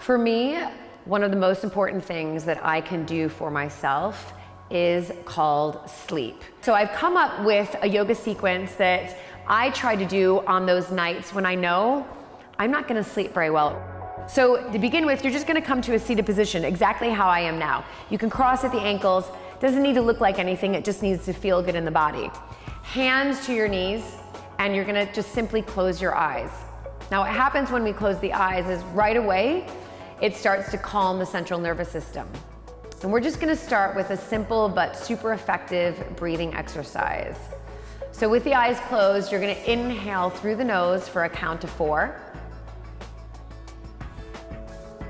For me, one of the most important things that I can do for myself is called sleep. So I've come up with a yoga sequence that I try to do on those nights when I know I'm not gonna sleep very well. So to begin with, you're just gonna come to a seated position, exactly how I am now. You can cross at the ankles, doesn't need to look like anything, it just needs to feel good in the body. Hands to your knees, and you're gonna just simply close your eyes. Now what happens when we close the eyes is right away, it starts to calm the central nervous system. And we're just gonna start with a simple but super effective breathing exercise. So with the eyes closed, you're gonna inhale through the nose for a count of 4.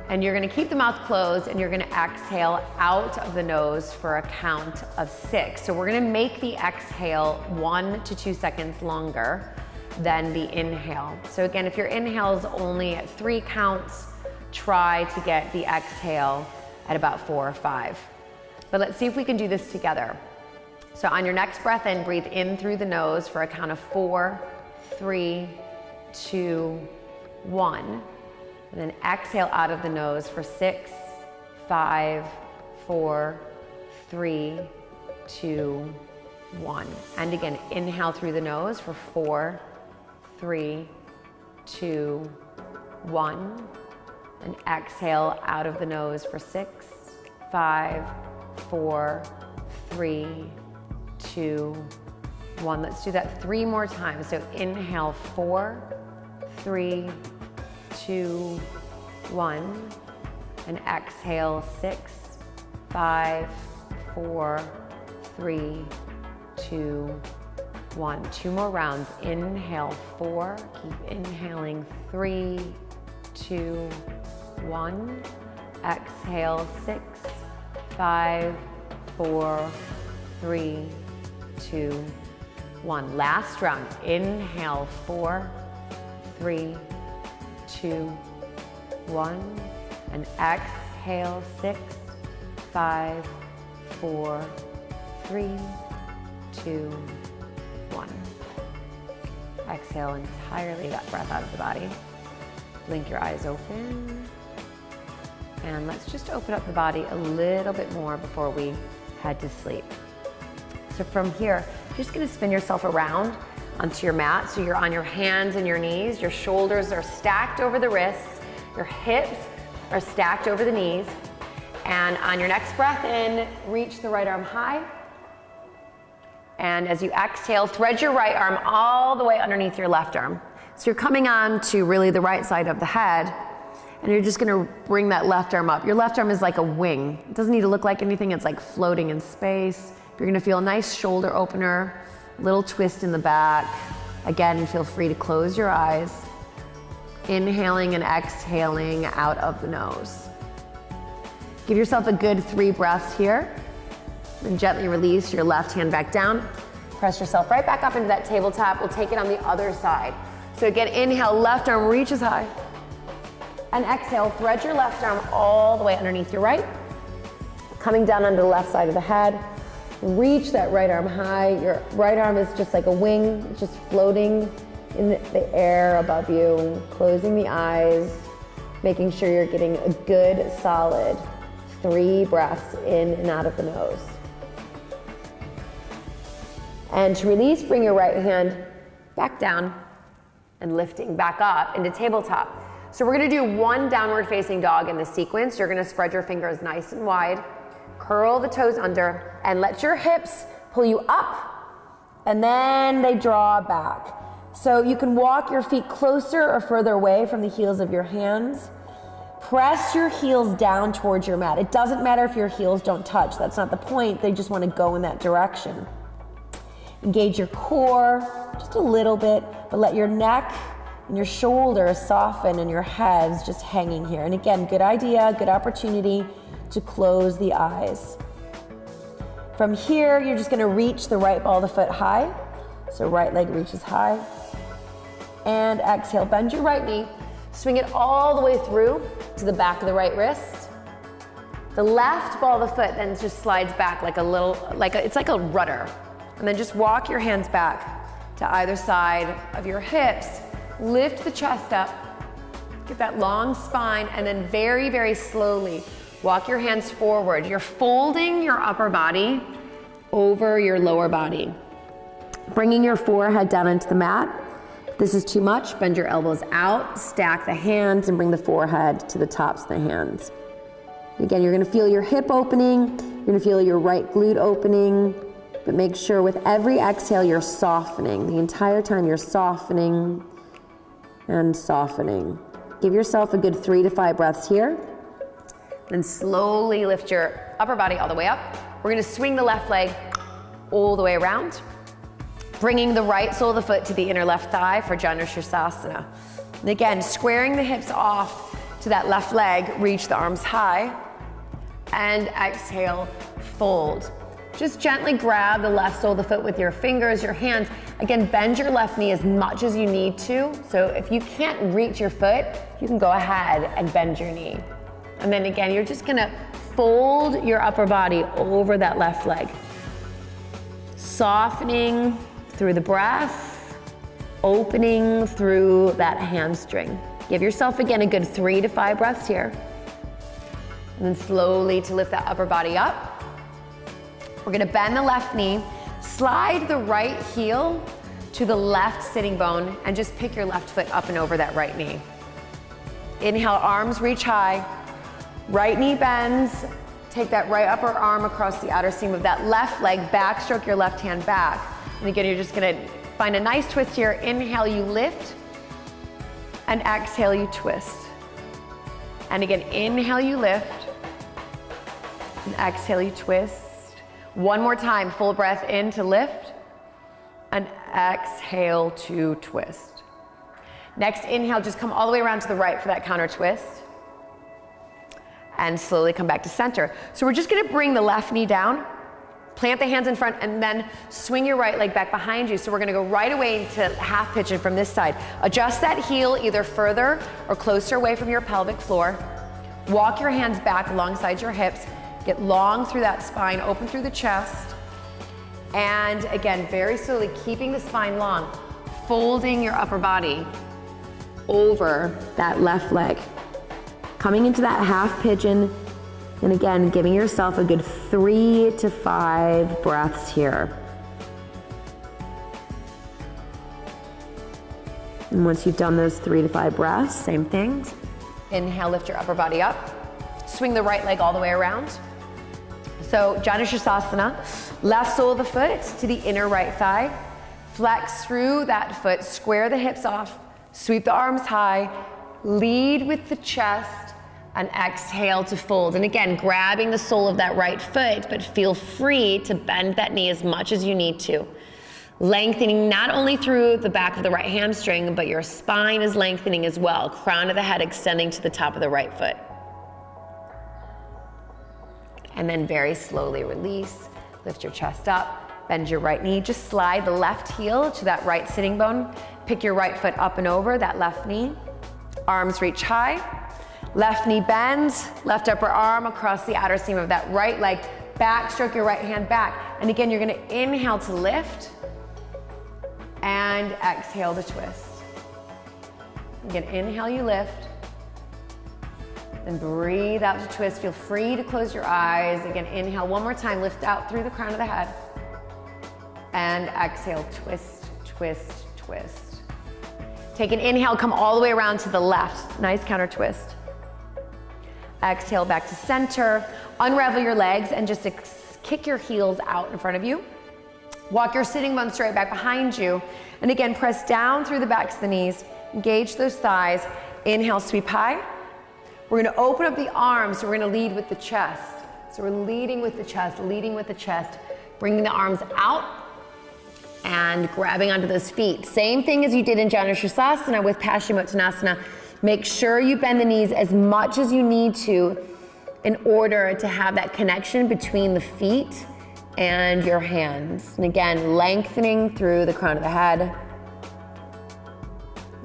And you're gonna keep the mouth closed and you're gonna exhale out of the nose for a count of 6. So we're gonna make the exhale 1 to 2 seconds longer than the inhale. So again, if your inhale is only at 3 counts, try to get the exhale at about 4 or 5. But let's see if we can do this together. So on your next breath in, breathe in through the nose for a count of 4, 3, 2, 1. And then exhale out of the nose for 6, 5, 4, 3, 2, 1. And again, inhale through the nose for 4, 3, 2, 1. And exhale out of the nose for 6, 5, 4, 3, 2, 1. Let's do that 3 more times. So inhale 4, 3, 2, 1, and exhale 6, 5, 4, 3, 2, 1. 2 more rounds. Inhale 4, keep inhaling 3, 2, 1. Exhale 6, 5, 4, 3, 2, 1. Last round. Inhale 4, 3, 2, 1, and exhale 6, 5, 4, 3, 2, 1. Exhale entirely that breath out of the body. Blink your eyes open. And let's just open up the body a little bit more before we head to sleep. So from here, you're just gonna spin yourself around onto your mat. So you're on your hands and your knees, your shoulders are stacked over the wrists, your hips are stacked over the knees. And on your next breath in, reach the right arm high. And as you exhale, thread your right arm all the way underneath your left arm. So you're coming on to really the right side of the head, and you're just gonna bring that left arm up. Your left arm is like a wing. It doesn't need to look like anything, it's like floating in space. You're gonna feel a nice shoulder opener, little twist in the back. Again, feel free to close your eyes. Inhaling and exhaling out of the nose. Give yourself a good 3 breaths here. And gently release your left hand back down. Press yourself right back up into that tabletop. We'll take it on the other side. So again, inhale, left arm reaches high. And exhale, thread your left arm all the way underneath your right. Coming down onto the left side of the head. Reach that right arm high. Your right arm is just like a wing, it's just floating in the air above you. Closing the eyes, making sure you're getting a good solid 3 breaths in and out of the nose. And to release, bring your right hand back down and lifting back up into tabletop. So we're gonna do 1 downward facing dog in the sequence. You're gonna spread your fingers nice and wide, curl the toes under, and let your hips pull you up, and then they draw back. So you can walk your feet closer or further away from the heels of your hands. Press your heels down towards your mat. It doesn't matter if your heels don't touch. That's not the point. They just want to go in that direction. Engage your core just a little bit, but let your neck and your shoulders soften and your head's just hanging here. And again, good idea, good opportunity to close the eyes. From here, you're just gonna reach the right ball of the foot high. So right leg reaches high. And exhale, bend your right knee. Swing it all the way through to the back of the right wrist. The left ball of the foot then just slides back like a little, it's like a rudder. And then just walk your hands back to either side of your hips. Lift the chest up Get that long spine, and then very, very slowly walk your hands forward. You're folding your upper body over your lower body. Bringing your forehead down into the mat. If this is too much, bend your elbows out, stack the hands, and bring the forehead to the tops of the hands. Again, you're gonna feel your hip opening, you're gonna feel your right glute opening, but make sure with every exhale you're softening. The entire time you're softening and softening. Give yourself a good 3 to 5 breaths here. Then slowly lift your upper body all the way up. We're gonna swing the left leg all the way around, bringing the right sole of the foot to the inner left thigh for Janu-Sirsasana. And again, squaring the hips off to that left leg, reach the arms high, and exhale, fold. Just gently grab the left sole of the foot with your fingers, your hands. Again, bend your left knee as much as you need to. So if you can't reach your foot, you can go ahead and bend your knee. And then again, you're just gonna fold your upper body over that left leg. Softening through the breath, opening through that hamstring. Give yourself again a good 3 to 5 breaths here. And then slowly to lift that upper body up. We're gonna bend the left knee, slide the right heel to the left sitting bone, and just pick your left foot up and over that right knee. Inhale, arms reach high. Right knee bends. Take that right upper arm across the outer seam of that left leg, backstroke your left hand back. And again, you're just gonna find a nice twist here. Inhale, you lift, and exhale, you twist. And again, inhale, you lift, and exhale, you twist. One more time, full breath in to lift, and exhale to twist. Next inhale, just come all the way around to the right for that counter twist. And slowly come back to center. So we're just gonna bring the left knee down, plant the hands in front, and then swing your right leg back behind you. So we're gonna go right away into half pigeon from this side. Adjust that heel either further or closer away from your pelvic floor. Walk your hands back alongside your hips. Get long through that spine, open through the chest. And again, very slowly, keeping the spine long, folding your upper body over that left leg. Coming into that half pigeon, and again, giving yourself a good 3 to 5 breaths here. And once you've done those 3 to 5 breaths, same things. Inhale, lift your upper body up. Swing the right leg all the way around. So Janu-Sirsasana, left sole of the foot to the inner right thigh. Flex through that foot, square the hips off, sweep the arms high, lead with the chest, and exhale to fold. And again, grabbing the sole of that right foot, but feel free to bend that knee as much as you need to. Lengthening not only through the back of the right hamstring, but your spine is lengthening as well. Crown of the head extending to the top of the right foot. And then very slowly release, lift your chest up, bend your right knee, just slide the left heel to that right sitting bone, pick your right foot up and over that left knee, arms reach high, left knee bends, left upper arm across the outer seam of that right leg, backstroke your right hand back. And again, you're gonna inhale to lift, and exhale to twist. Again, inhale, you lift, and breathe out to twist. Feel free to close your eyes. Again, inhale one more time, lift out through the crown of the head. And exhale, twist, twist, twist. Take an inhale, come all the way around to the left. Nice counter twist. Exhale back to center. Unravel your legs and just kick your heels out in front of you. Walk your sitting bones straight back behind you. And again, press down through the backs of the knees. Engage those thighs. Inhale, sweep high. We're gonna open up the arms, so we're gonna lead with the chest. So we're leading with the chest, leading with the chest, bringing the arms out and grabbing onto those feet. Same thing as you did in Janu-Sirsasana with Paschimottanasana. Make sure you bend the knees as much as you need to in order to have that connection between the feet and your hands. And again, lengthening through the crown of the head.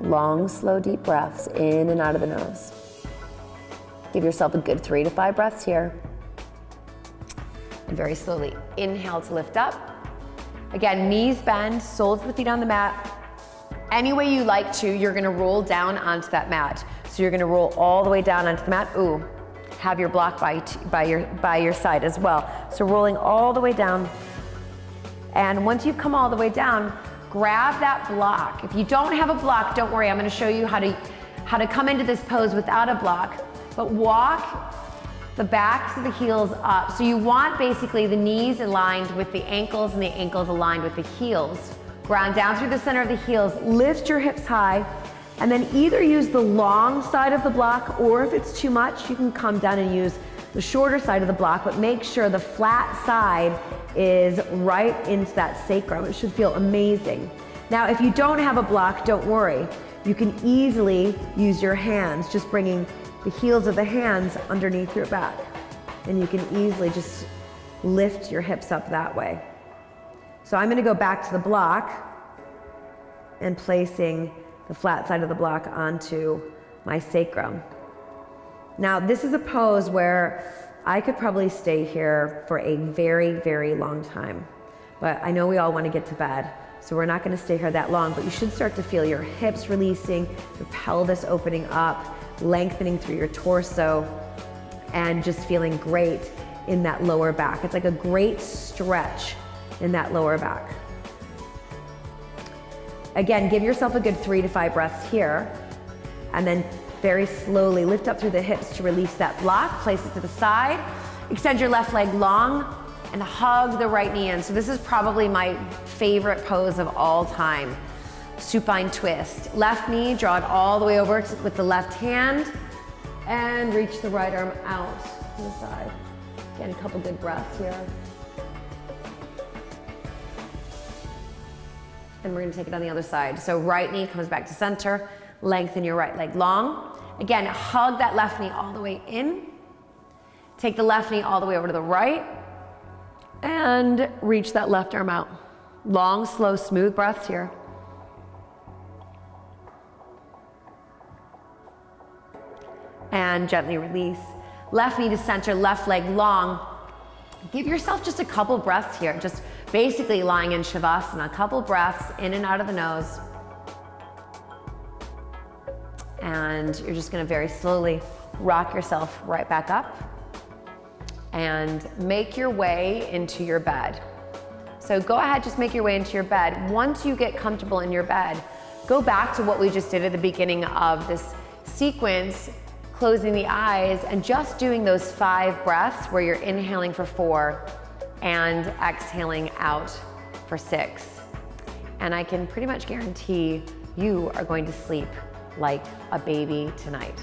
Long, slow, deep breaths in and out of the nose. Give yourself a good 3 to 5 breaths here. And very slowly inhale to lift up. Again, knees bend, soles of the feet on the mat. Any way you like to, you're gonna roll down onto that mat. So you're gonna roll all the way down onto the mat. Ooh, have your block by your side as well. So rolling all the way down. And once you've come all the way down, grab that block. If you don't have a block, don't worry, I'm gonna show you how to come into this pose without a block, but walk the backs of the heels up. So you want basically the knees aligned with the ankles and the ankles aligned with the heels. Ground down through the center of the heels, lift your hips high, and then either use the long side of the block, or if it's too much, you can come down and use the shorter side of the block, but make sure the flat side is right into that sacrum. It should feel amazing. Now, if you don't have a block, don't worry. You can easily use your hands, just bringing the heels of the hands underneath your back. And you can easily just lift your hips up that way. So I'm gonna go back to the block and placing the flat side of the block onto my sacrum. Now, this is a pose where I could probably stay here for a very, very long time. But I know we all want to get to bed, so we're not going to stay here that long, but you should start to feel your hips releasing, your pelvis opening up, lengthening through your torso, and just feeling great in that lower back. It's like a great stretch in that lower back. Again, give yourself a good 3 to 5 breaths here, and then very slowly lift up through the hips to release that block, place it to the side, extend your left leg long, and hug the right knee in. So this is probably my favorite pose of all time. Supine twist. Left knee, draw it all the way over with the left hand, and reach the right arm out to the side. Again, a couple good breaths here. And we're gonna take it on the other side. So right knee comes back to center, lengthen your right leg long. Again, hug that left knee all the way in. Take the left knee all the way over to the right, and reach that left arm out. Long, slow, smooth breaths here. And gently release. Left knee to center, left leg long. Give yourself just a couple breaths here, just basically lying in Shavasana, a couple breaths in and out of the nose. And you're just gonna very slowly rock yourself right back up and make your way into your bed. So go ahead, just make your way into your bed. Once you get comfortable in your bed, go back to what we just did at the beginning of this sequence, closing the eyes and just doing those 5 breaths where you're inhaling for 4 and exhaling out for 6. And I can pretty much guarantee you are going to sleep like a baby tonight.